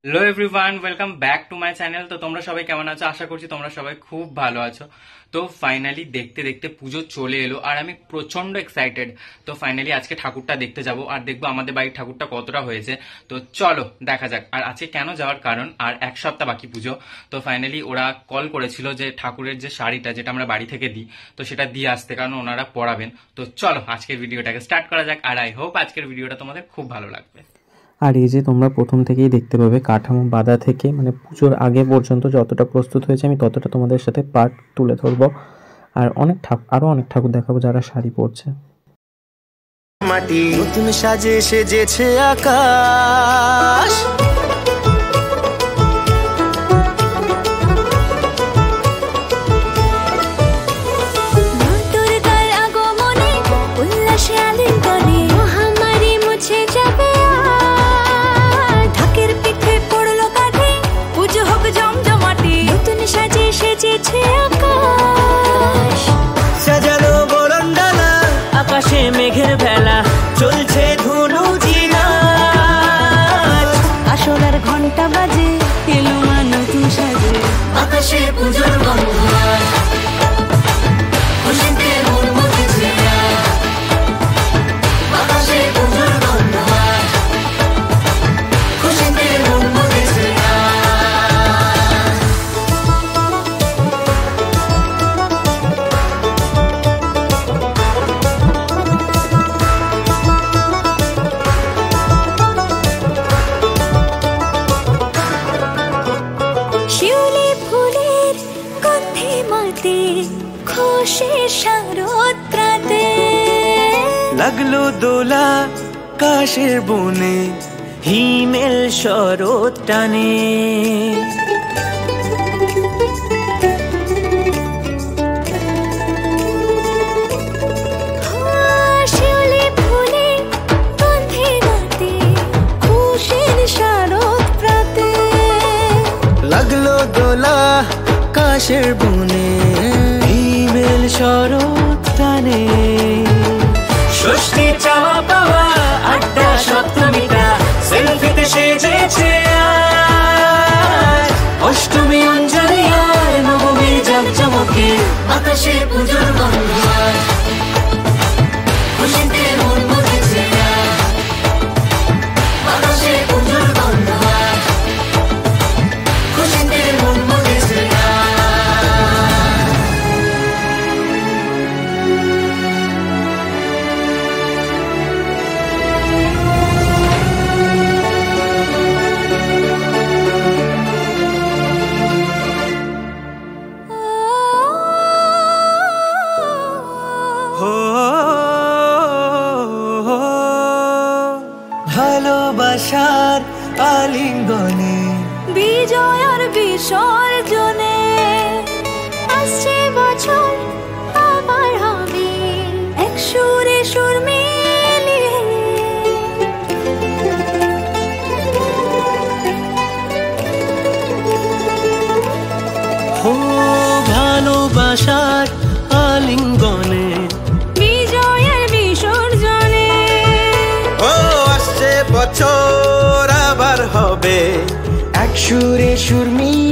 Hello everyone, welcome back to my channel. তো তোমরা সবাই কেমন আছো? আশা করছি তোমরা সবাই খুব ভালো আছো। তো ফাইনালি দেখতে দেখতে পুজো চলে এলো আর আমি প্রচন্ড এক্সাইটেড। তো ফাইনালি আজকে ঠাকুরটা দেখতে যাব আর দেখবো আমাদের বাড়ির ঠাকুরটা কতটা হয়েছে। তো চলো দেখা যাক। আর আজকে কেন যাওয়ার কারণ, আর এক সপ্তাহ বাকি পুজো। তো ফাইনালি ওরা কল করেছিল যে ঠাকুরের যে শাড়িটা যেটা আমরা বাড়ি থেকে দিই, তো সেটা দিয়ে আসতে, কারণ ওনারা পড়াবেন। তো চলো আজকের ভিডিওটাকে স্টার্ট করা যাক। আর আই হোপ আজকের ভিডিওটা তোমাদের খুব ভালো লাগবে। আর এই যে তোমরা প্রথম থেকেই দেখতে পাবে কাঠামো বাঁধা থেকে মানে পুজোর আগে পর্যন্ত যতটা প্রস্তুত হয়েছে আমি ততটা তোমাদের সাথে পার্ট তুলে ধরবো। আর আরো অনেক ঠাকুর দেখাবো যারা শাড়ি পরছে। মাটি নতুন সাজে সেজেছে আকাশ, সাজানো বরণডালা, আকাশে মেঘের ভেলা, চলছে ধনু জিনাচ, আসলার ঘন্টা বাজে এলো মা নতুন সাজে, আকাশে পুজোর গন্ধ, খুশিতে মন মতেছে, আকাশে পুজোর গন্ধ, খুশিতে মন মতেছে। শিউলি ফুলের গন্ধে মাতে খুশির শারদ প্রাতে, লাগলো দোলা কাশের বনে, হিমেল শরৎ টানে, শিউলি ফুলের গন্ধে মাতে খুশির শারদ প্রাতে, লাগলো দোলা কাশের বনে, হিমেল শরৎ টানে, ষষ্ঠী চাওয়া পাওয়া আড্ডা সপ্তমীটা সেলফিতে সেজেছে আজ, অষ্টমী অঞ্জলি আর নবমী জাঁকজমকে, আকাশে পুজোর গন্ধ, খুশিতে মন মতেছে, আকাশে পুজোর গন্ধ, খুশিতে মন মতেছে। ভালোবাসার আলিঙ্গনে, বিজয় আর বিসর্জনে, আসছে বছর আবার হবে এক সুরে সুর মিলিয়ে, ও ভালোবাসার আলিঙ্গনে, বিজয় আর বিসর্জনে, ও আসছে বছর আবার হবে এক সুরে সুর মিলিয়ে।